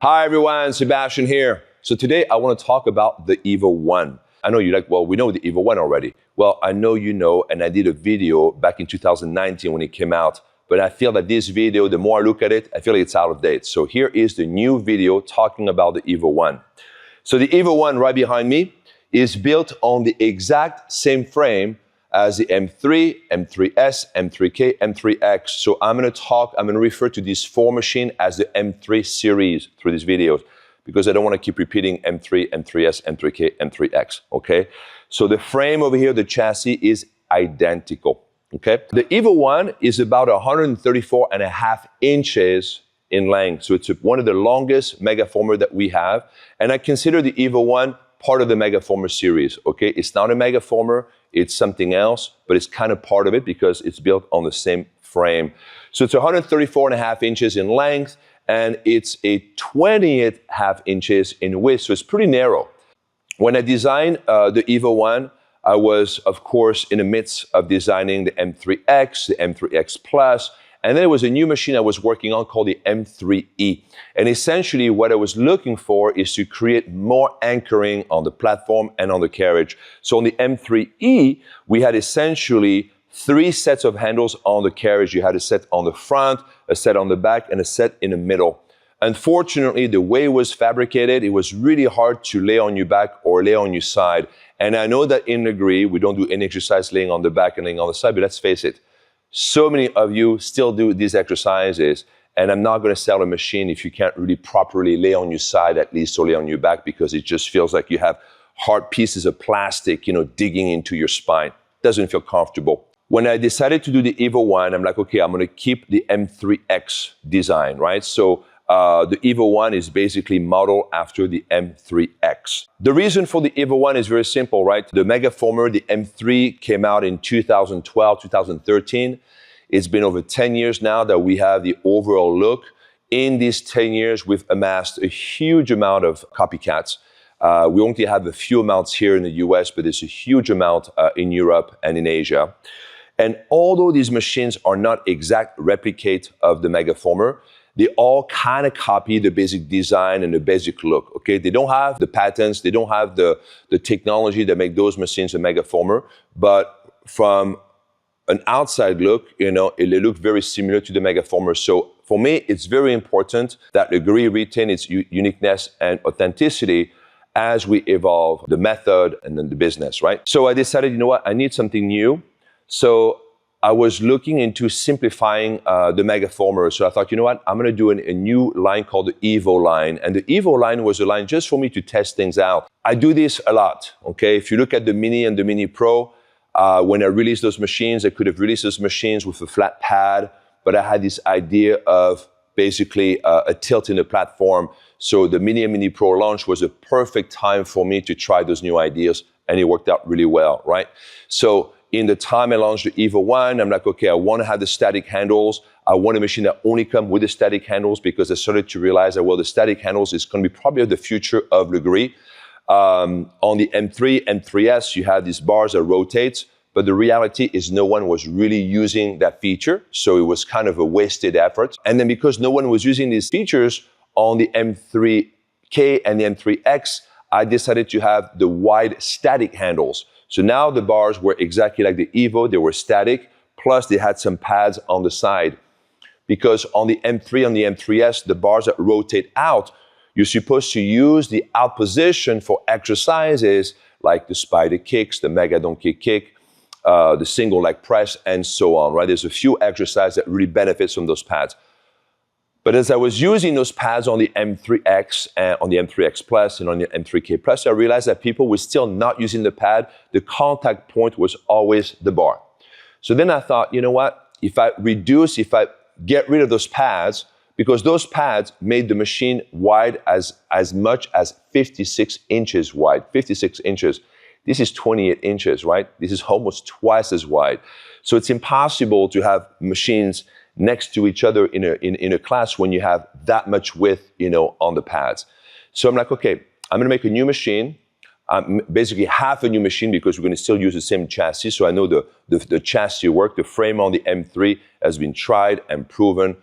Hi everyone, Sebastien here. So today I want to talk about the EVO 1. I know you're like, well, we know the EVO 1 already. Well, I know you know, and I did a video back in 2019 when it came out, but I feel that this video, the more I look at it, I feel like it's out of date. So here is the new video talking about the EVO 1. So the EVO 1 right behind me is built on the exact same frame as the M3, M3S, M3K, M3X. So I'm going to refer to these four machines as the M3 series through these videos because I don't want to keep repeating M3, M3S, M3K, M3X, okay? So the frame over here, the chassis is identical, okay? The EVO 1 is about 134.5 inches in length. So it's one of the longest megaformer that we have. And I consider the EVO 1 part of the megaformer series, okay? It's not a megaformer, it's something else, but it's kind of part of it because it's built on the same frame. So it's 134.5 inches in length, and it's a 20.5 inches in width, so it's pretty narrow. When I designed the EVO 1, I was, of course, in the midst of designing the M3X, the M3X Plus, and then there was a new machine I was working on called the M3E. And essentially what I was looking for is to create more anchoring on the platform and on the carriage. So on the M3E, we had essentially 3 sets of handles on the carriage. You had a set on the front, a set on the back, and a set in the middle. Unfortunately, the way it was fabricated, it was really hard to lay on your back or lay on your side. And I know that in Lagree, we don't do any exercise laying on the back and laying on the side, but let's face it, so many of you still do these exercises, and I'm not going to sell a machine if you can't really properly lay on your side, at least, or lay on your back, because it just feels like you have hard pieces of plastic, digging into your spine. Doesn't feel comfortable. When I decided to do the EVO 1, I'm like, okay, I'm going to keep the M3X design, right? So the EVO 1 is basically modeled after the M3X. The reason for the EVO 1 is very simple, right? The megaformer, the M3, came out in 2012, 2013. It's been over 10 years now that we have the overall look. In these 10 years, we've amassed a huge amount of copycats. We only have a few amounts here in the US, but there's a huge amount in Europe and in Asia. And although these machines are not exact replicate of the megaformer, they all kind of copy the basic design and the basic look, okay? They don't have the patents, they don't have the technology that make those machines a megaformer, but from an outside look, they look very similar to the megaformer. So for me, it's very important that Lagree retain its uniqueness and authenticity as we evolve the method and then the business, right? So I decided, you know what, I need something new. So I was looking into simplifying the megaformer. So I thought, you know what, I'm going to do a new line called the EVO line. And the EVO line was a line just for me to test things out. I do this a lot, okay? If you look at the Mini and the Mini Pro, when I released those machines, I could have released those machines with a flat pad, but I had this idea of basically a tilt in the platform. So the Mini and Mini Pro launch was a perfect time for me to try those new ideas, and it worked out really well, right? So in the time I launched the EVO 1, I'm like, okay, I want to have the static handles. I want a machine that only comes with the static handles because I started to realize that, well, the static handles is going to be probably the future of Lagree. On the M3, M3S, you have these bars that rotate, but the reality is no one was really using that feature, so it was kind of a wasted effort. And then because no one was using these features on the M3K and the M3X, I decided to have the wide static handles. So now the bars were exactly like the EVO, they were static, plus they had some pads on the side. Because on the M3 and the M3S, the bars that rotate out, you're supposed to use the out position for exercises like the spider kicks, the mega donkey kick, the single leg press, and so on, right? There's a few exercises that really benefit from those pads. But as I was using those pads on the M3X and on the M3X Plus and on the M3K Plus, I realized that people were still not using the pad. The contact point was always the bar. So then I thought, you know what? If I get rid of those pads, because those pads made the machine wide as much as 56 inches wide, 56 inches. This is 28 inches, right? This is almost twice as wide. So it's impossible to have machines next to each other in a class when you have that much width, on the pads. So I'm like, okay, I'm gonna make a new machine, basically half a new machine because we're gonna still use the same chassis. So I know the chassis work, the frame on the M3 has been tried and proven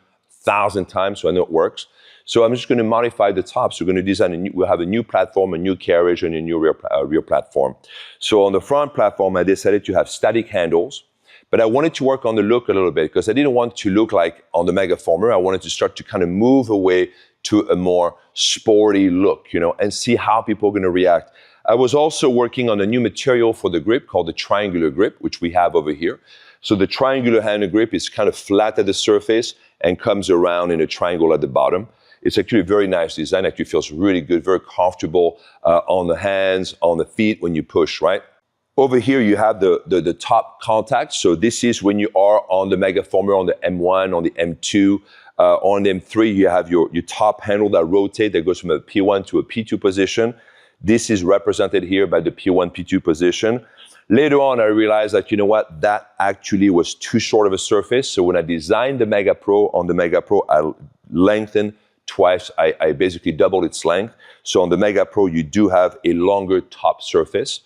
1,000 times, so I know it works. So I'm just going to modify the top. So we're going to design we'll have a new platform, a new carriage, and a new rear platform. So on the front platform, I decided to have static handles, but I wanted to work on the look a little bit because I didn't want to look like on the Megaformer. I wanted to start to kind of move away to a more sporty look, and see how people are going to react. I was also working on a new material for the grip called the triangular grip, which we have over here. So the triangular handle grip is kind of flat at the surface and comes around in a triangle at the bottom. It's actually a very nice design. Actually feels really good, very comfortable on the hands, on the feet when you push, right? Over here, you have the top contact. So this is when you are on the Megaformer, on the M1, on the M2, on the M3, you have your top handle that rotates, that goes from a P1 to a P2 position. This is represented here by the P1, P2 position. Later on, I realized that, that actually was too short of a surface. So when I designed the Mega Pro, on the Mega Pro, I lengthened twice. I basically doubled its length. So on the Mega Pro, you do have a longer top surface.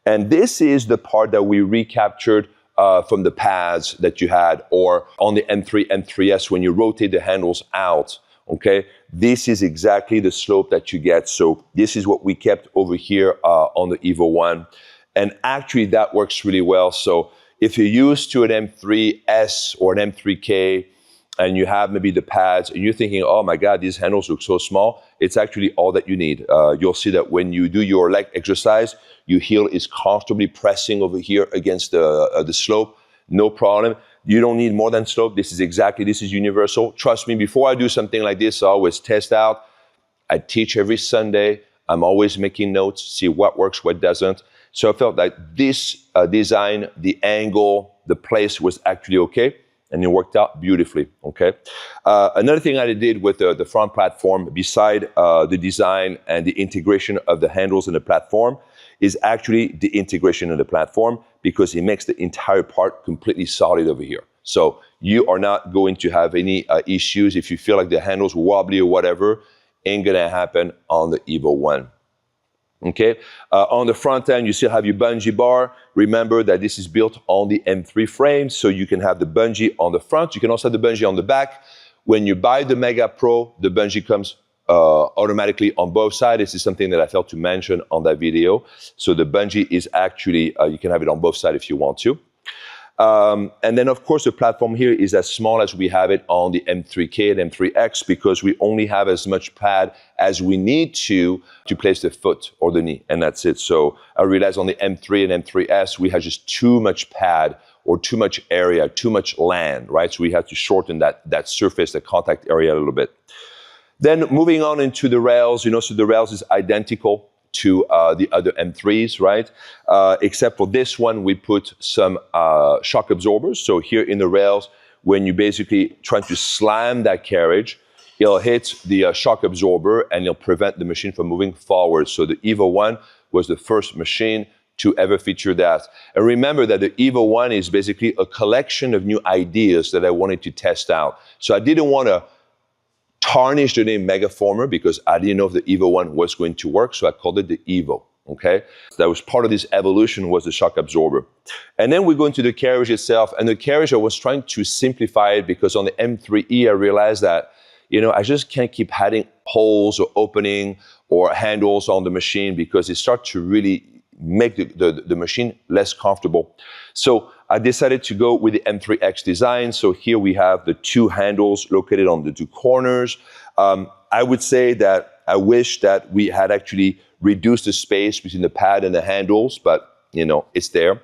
And this is the part that we recaptured from the pads that you had, or on the M3, M3S, when you rotate the handles out, okay? This is exactly the slope that you get. So this is what we kept over here on the EVO 1. And actually that works really well. So if you're used to an M3S or an M3K and you have maybe the pads and you're thinking, oh my God, these handles look so small, it's actually all that you need. You'll see that when you do your leg exercise, your heel is comfortably pressing over here against the slope, no problem. You don't need more than slope. This is universal. Trust me, before I do something like this, I always test out. I teach every Sunday. I'm always making notes, see what works, what doesn't. So I felt like this design, the angle, the place was actually okay, and it worked out beautifully, okay? Another thing I did with the front platform, beside the design and the integration of the handles in the platform, is actually the integration of the platform, because it makes the entire part completely solid over here. So you are not going to have any issues if you feel like the handles wobbly or whatever. Ain't gonna happen on the EVO 1. Okay, on the front end, you still have your bungee bar. Remember that this is built on the M3 frame, so you can have the bungee on the front. You can also have the bungee on the back. When you buy the Mega Pro, the bungee comes automatically on both sides. This is something that I failed to mention on that video. So the bungee is actually, you can have it on both sides if you want to. And then, of course, the platform here is as small as we have it on the M3K and M3X, because we only have as much pad as we need to place the foot or the knee, and that's it. So I realized on the M3 and M3S, we had just too much pad or too much area, too much land, right? So we had to shorten that surface, the contact area a little bit. Then moving on into the rails, so the rails is identical to the other M3s, right? Except for this one, we put some shock absorbers. So here in the rails, when you basically trying to slam that carriage, it'll hit the shock absorber and it'll prevent the machine from moving forward. So the EVO 1 was the first machine to ever feature that. And remember that the EVO 1 is basically a collection of new ideas that I wanted to test out. So I didn't want to tarnish the name Megaformer because I didn't know if the EVO 1 was going to work, so I called it the EVO, okay? That was part of this evolution, was the shock absorber. And then we go into the carriage itself, and the carriage, I was trying to simplify it because on the M3E, I realized that, I just can't keep adding holes or opening or handles on the machine because it starts to really make the machine less comfortable. So I decided to go with the M3X design. So here we have the two handles located on the two corners. I would say that I wish that we had actually reduced the space between the pad and the handles, but it's there.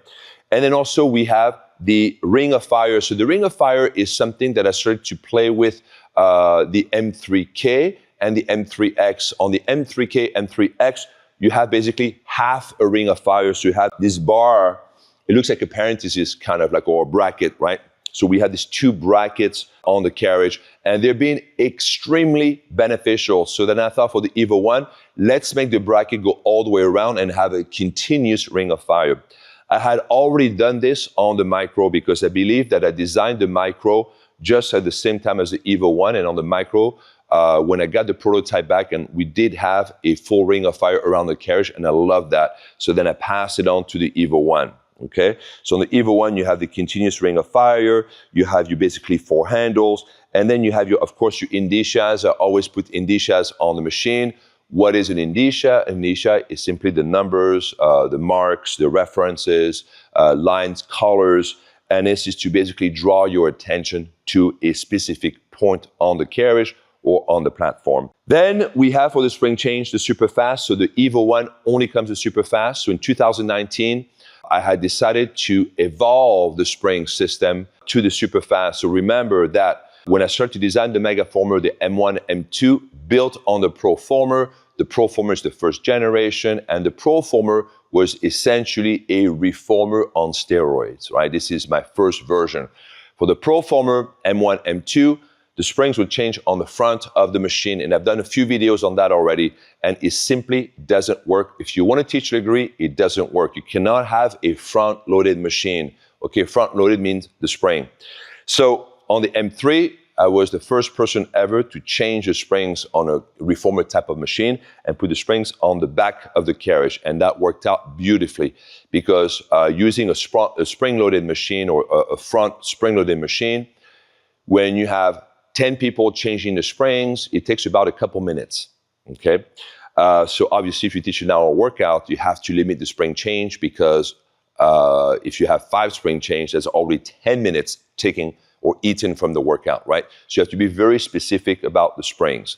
And then also we have the ring of fire. So the ring of fire is something that I started to play with the M3K and the M3X. On the M3K, M3X, you have basically half a ring of fire. So you have this bar. It looks like a parenthesis, kind of like, or a bracket, right? So we had these two brackets on the carriage, and they're being extremely beneficial. So then I thought for the EVO 1, let's make the bracket go all the way around and have a continuous ring of fire. I had already done this on the Micro because I believe that I designed the Micro just at the same time as the EVO 1, and on the Micro, when I got the prototype back, and we did have a full ring of fire around the carriage, and I love that. So then I passed it on to the EVO 1. Okay, so on the EVO 1, you have the continuous ring of fire, you have basically 4 handles, And then you have of course, your indicias. I always put indicias on the machine. What is an indicia? Indicia is simply the numbers, the marks, the references, lines, colors, and this is to basically draw your attention to a specific point on the carriage or on the platform. Then we have for the spring change, the super fast. So the EVO 1 only comes with super fast. So in 2019, I had decided to evolve the spring system to the super fast. So remember that when I started to design the Megaformer, the M1, M2 built on the Proformer. The Proformer is the first generation, and the Proformer was essentially a reformer on steroids, right? This is my first version. For the Proformer M1, M2, the springs will change on the front of the machine, and I've done a few videos on that already, and it simply doesn't work. If you want to teach Lagree, it doesn't work. You cannot have a front-loaded machine. Okay, front-loaded means the spring. So on the M3, I was the first person ever to change the springs on a reformer type of machine and put the springs on the back of the carriage. And that worked out beautifully because using a spring-loaded machine or a front spring-loaded machine, when you have 10 people changing the springs, it takes about a couple minutes, okay? So obviously, if you teach an hour workout, you have to limit the spring change because if you have 5 spring change, that's already 10 minutes taken or eaten from the workout, right? So you have to be very specific about the springs.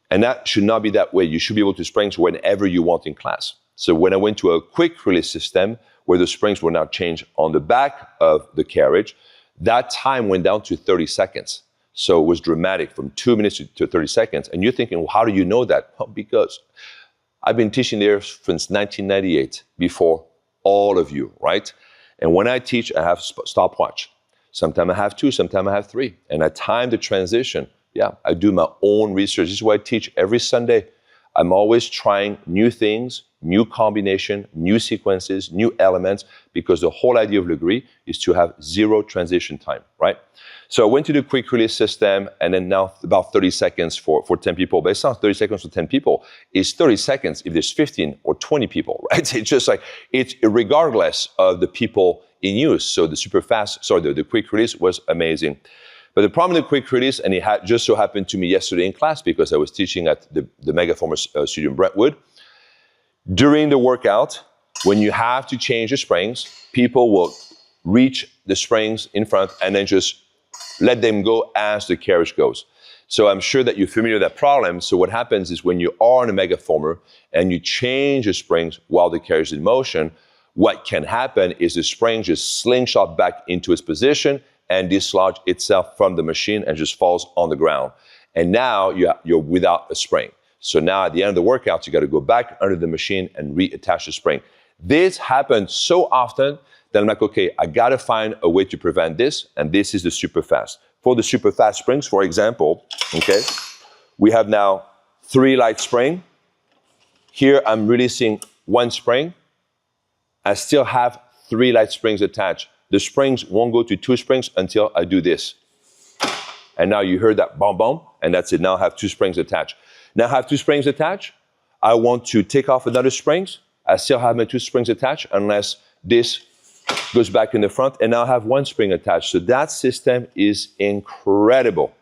And that should not be that way. You should be able to springs whenever you want in class. So when I went to a quick release system where the springs were now changed on the back of the carriage, that time went down to 30 seconds. So it was dramatic from 2 minutes to 30 seconds. And you're thinking, well, how do you know that? Well, because I've been teaching there since 1998, before all of you, right? And when I teach, I have stopwatch. Sometimes I have 2, sometimes I have 3. And I time the transition. Yeah, I do my own research. This is what I teach every Sunday. I'm always trying new things, new combination, new sequences, new elements, because the whole idea of Lagree is to have 0 transition time, right? So I went to the quick release system, and then now about 30 seconds for 10 people. But it's not 30 seconds for 10 people. It's 30 seconds if there's 15 or 20 people, right? It's just like, it's regardless of the people in use. So the quick release was amazing. But the problem with the quick release, and it just so happened to me yesterday in class because I was teaching at the Megaformer studio in Brentwood. During the workout, when you have to change the springs, people will reach the springs in front and then just let them go as the carriage goes. So I'm sure that you're familiar with that problem. So what happens is when you are on a Megaformer and you change the springs while the carriage is in motion, what can happen is the spring just slingshot back into its position and dislodge itself from the machine and just falls on the ground. And now you're without a spring. So now at the end of the workout, you got to go back under the machine and reattach the spring. This happens so often that I'm like, okay, I got to find a way to prevent this, and this is the super fast. For the super fast springs, for example, okay, we have now 3 light spring. Here I'm releasing 1 spring. I still have 3 light springs attached. The springs won't go to 2 springs until I do this. And now you heard that boom, boom, and that's it. Now I have 2 springs attached. Now I have 2 springs attached. I want to take off another springs. I still have my 2 springs attached unless this goes back in the front, and now I have 1 spring attached. So that system is incredible.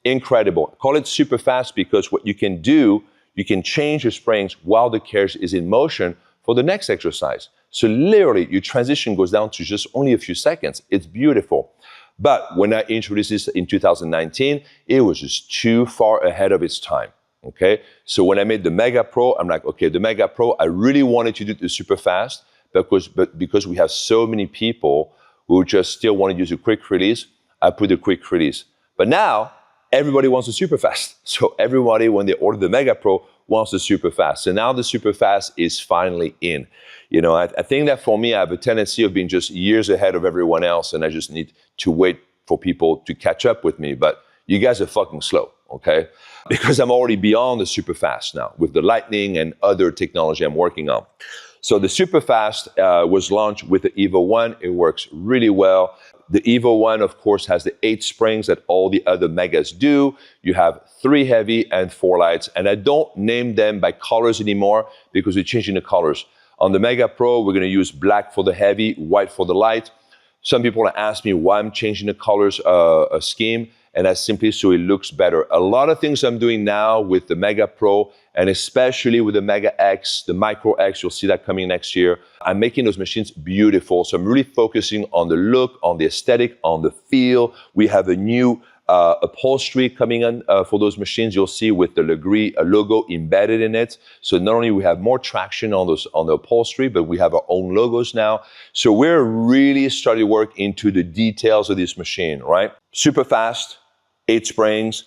Incredible. Call it super fast because what you can do, you can change your springs while the carriage is in motion for the next exercise. So literally, your transition goes down to just only a few seconds. It's beautiful. But when I introduced this in 2019, it was just too far ahead of its time, okay? So when I made the Mega Pro, I'm like, okay, the Mega Pro, I really wanted to do the super fast because we have so many people who just still want to use a quick release, I put a quick release. But now, everybody wants a super fast. So everybody, when they order the Mega Pro, wants the super fast. So now the super fast is finally in. You know, I think that for me, I have a tendency of being just years ahead of everyone else, and I just need to wait for people to catch up with me. But you guys are fucking slow, okay? Because I'm already beyond the super fast now with the Lightning and other technology I'm working on. So the super fast was launched with the EVO 1. It works really well. The EVO 1, of course, has the 8 springs that all the other Megas do. You have 3 heavy and 4 lights. And I don't name them by colors anymore because we're changing the colors. On the Mega Pro, we're going to use black for the heavy, white for the light. Some people ask me why I'm changing the colors scheme. and that's simply so it looks better. A lot of things I'm doing now with the Mega Pro, and especially with the Mega X, the Micro X, you'll see that coming next year. I'm making those machines beautiful. So I'm really focusing on the look, on the aesthetic, on the feel. We have a new upholstery coming in for those machines. You'll see with the Lagree logo embedded in it. So not only we have more traction on the upholstery, but we have our own logos now. So we're really starting to work into the details of this machine, right? Super fast, 8 springs.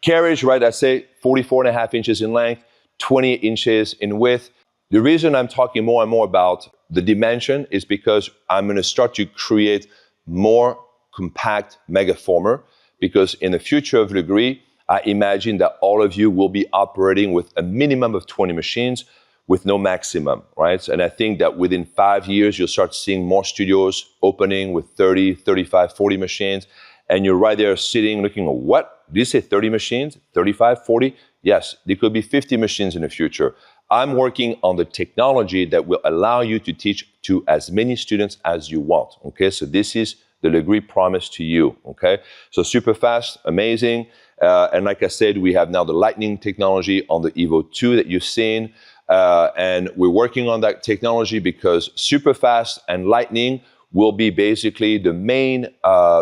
Carriage, right, I say 44.5 inches in length, 28 inches in width. The reason I'm talking more and more about the dimension is because I'm going to start to create more compact megaformer, because in the future of Lagree, I imagine that all of you will be operating with a minimum of 20 machines with no maximum, right? And I think that within 5 years, you'll start seeing more studios opening with 30, 35, 40 machines. And you're right there sitting looking, what? Did you say 30 machines? 35, 40? Yes, there could be 50 machines in the future. I'm working on the technology that will allow you to teach to as many students as you want, okay? So this is the Lagree promise to you, okay? So super fast, amazing. And like I said, we have now the Lightning technology on the EVO 2 that you've seen. And we're working on that technology because super fast and Lightning will be basically the main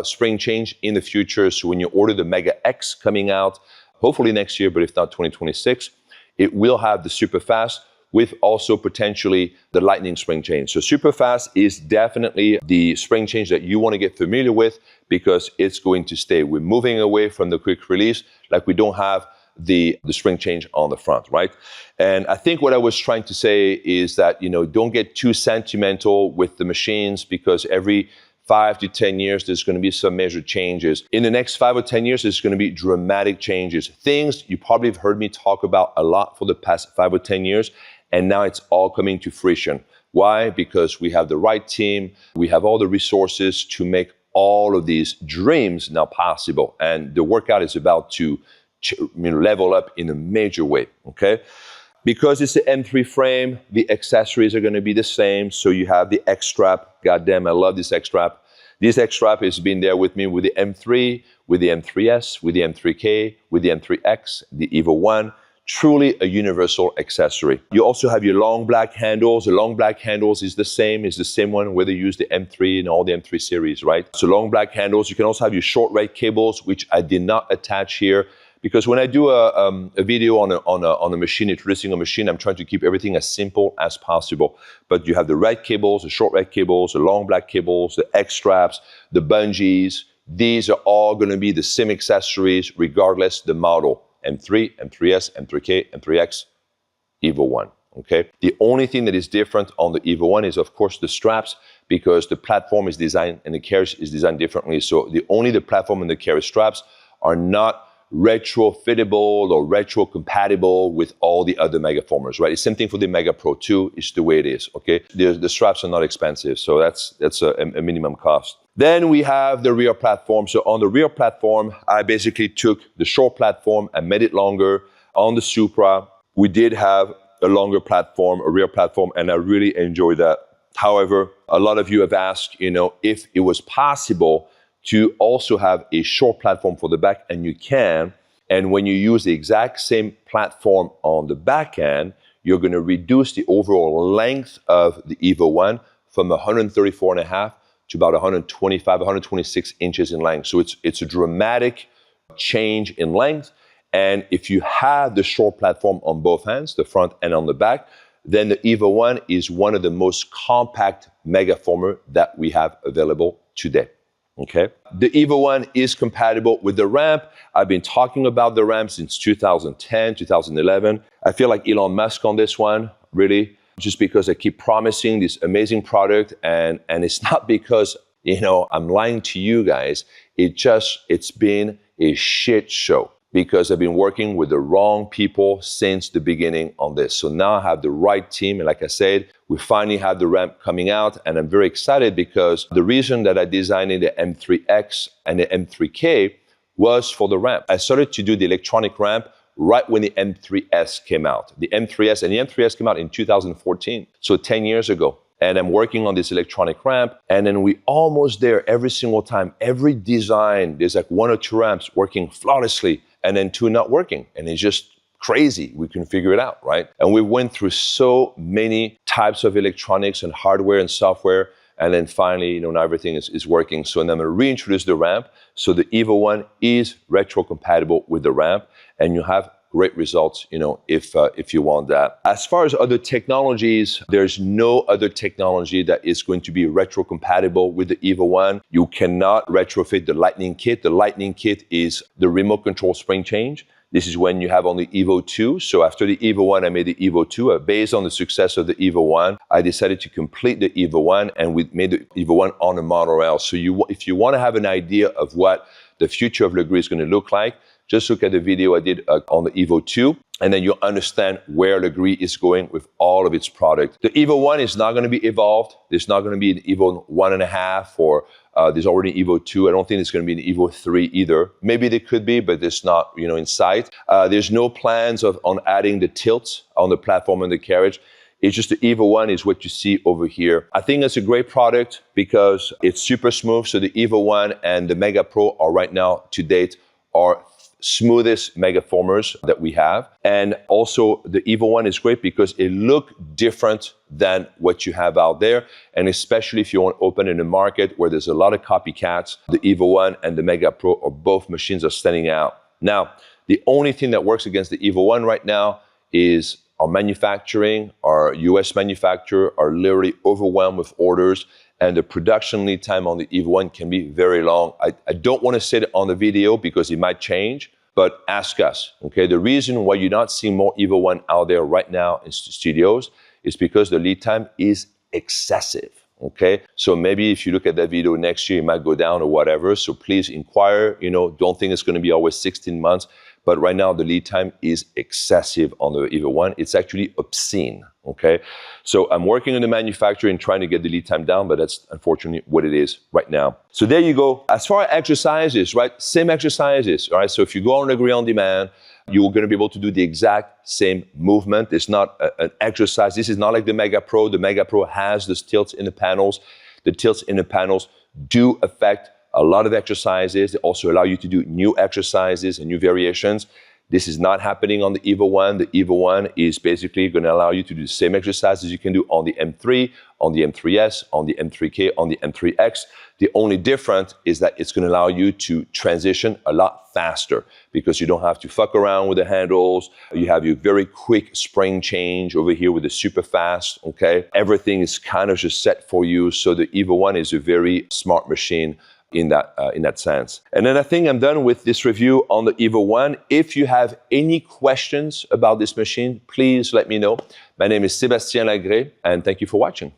spring change in the future. So when you order the Mega X coming out, hopefully next year, but if not 2026, it will have the super fast with also potentially the Lightning spring change. So super fast is definitely the spring change that you want to get familiar with because it's going to stay. We're moving away from the quick release, like we don't have the spring change on the front, right? And I think what I was trying to say is that, don't get too sentimental with the machines because every 5 to 10 years, there's going to be some major changes. In the next 5 or 10 years, there's going to be dramatic changes. Things you probably have heard me talk about a lot for the past 5 or 10 years, and now it's all coming to fruition. Why? Because we have the right team, we have all the resources to make all of these dreams now possible. And the workout is about to level up in a major way, okay? Because it's the M3 frame, the accessories are going to be the same. So you have the X-Strap. Goddamn, I love this X-Strap. This X-Strap has been there with me with the M3, with the M3S, with the M3K, with the M3X, the EVO 1. Truly a universal accessory. You also have your long black handles. The long black handles is the same one whether you use the M3 and all the M3 series, right? So long black handles. You can also have your short red cables, which I did not attach here. Because when I do a video on a machine, introducing a machine, I'm trying to keep everything as simple as possible. But you have the red cables, the short red cables, the long black cables, the X-straps, the bungees. These are all going to be the same accessories regardless the model. M3, M3S, M3K, M3X, EVO 1, okay? The only thing that is different on the EVO 1 is, of course, the straps, because the platform is designed and the carriage is designed differently. So the platform and the carriage straps are not retrofittable or retro-compatible with all the other megaformers, right? It's same thing for the Mega Pro 2. It's the way it is, okay? The straps are not expensive, so that's a minimum cost. Then we have the rear platform. So on the rear platform, I basically took the short platform and made it longer. On the Supra, we did have a longer platform, a rear platform, and I really enjoyed that. However, a lot of you have asked, if it was possible to also have a short platform for the back, and you can. And when you use the exact same platform on the back end, you're going to reduce the overall length of the EVO 1 from 134.5 to about 125, 126 inches in length. So it's a dramatic change in length. And if you have the short platform on both hands, the front and on the back, then the EVO 1 is one of the most compact megaformer that we have available today. Okay. The EVO 1 is compatible with the ramp. I've been talking about the ramp since 2010, 2011. I feel like Elon Musk on this one, really, just because I keep promising this amazing product. And it's not because, I'm lying to you guys. It's been a shit show because I've been working with the wrong people since the beginning on this. So now I have the right team. And like I said, we finally have the ramp coming out. And I'm very excited because the reason that I designed the M3X and the M3K was for the ramp. I started to do the electronic ramp right when the M3S came out. The M3S came out in 2014, so 10 years ago. and I'm working on this electronic ramp, and then we almost there every single time. Every design, there's like 1 or 2 ramps working flawlessly, and then 2 not working, and it's just crazy. We can figure it out, right? And we went through so many types of electronics and hardware and software, and then finally, now everything is working. So then I'm going to reintroduce the ramp. So the EVO 1 is retro-compatible with the ramp, and you have great results, if you want that. As far as other technologies, there's no other technology that is going to be retro-compatible with the EVO 1. You cannot retrofit the Lightning Kit. The Lightning Kit is the remote control spring change. This is when you have on the EVO 2. So after the EVO 1, I made the EVO 2. Based on the success of the EVO 1, I decided to complete the EVO 1, and we made the EVO 1 on a monorail. So if you want to have an idea of what the future of Lagree is going to look like, just look at the video I did on the EVO 2, and then you'll understand where Lagree is going with all of its product. The EVO 1 is not going to be evolved. There's not going to be an EVO 1.5, or there's already an EVO 2. I don't think there's going to be an EVO 3 either. Maybe there could be, but it's not, in sight. There's no plans on adding the tilts on the platform and the carriage. It's just the EVO 1 is what you see over here. I think it's a great product because it's super smooth. So the EVO 1 and the Mega Pro are right now, to date, are smoothest megaformers that we have. And also the EVO 1 is great because it looks different than what you have out there. And especially if you want to open in a market where there's a lot of copycats, the EVO 1 and the Mega Pro, or both machines, are standing out. Now, the only thing that works against the EVO 1 right now is our manufacturing. Our US manufacturer are literally overwhelmed with orders, and the production lead time on the EVO 1 can be very long. I don't want to say it on the video because it might change, but ask us, okay? The reason why you're not seeing more EVO 1 out there right now in studios is because the lead time is excessive, okay? So maybe if you look at that video next year, it might go down or whatever. So please inquire, don't think it's going to be always 16 months. But right now, the lead time is excessive on the EVO 1. It's actually obscene, okay? So I'm working on the manufacturer and trying to get the lead time down, but that's unfortunately what it is right now. So there you go. As far as exercises, right? Same exercises, all right? So if you go on Lagree On Demand, you're going to be able to do the exact same movement. It's not an exercise. This is not like the Mega Pro. The Mega Pro has the tilts in the panels. The tilts in the panels do affect a lot of exercises. They also allow you to do new exercises and new variations. This is not happening on the EVO 1. The EVO 1 is basically going to allow you to do the same exercises you can do on the M3, on the M3S, on the M3K, on the M3X. The only difference is that it's going to allow you to transition a lot faster because you don't have to fuck around with the handles. You have your very quick spring change over here with the super fast, okay? Everything is kind of just set for you. So the EVO 1 is a very smart machine in that sense. And then I think I'm done with this review on the EVO 1. If you have any questions about this machine, please let me know. My name is Sebastien Lagree, and thank you for watching.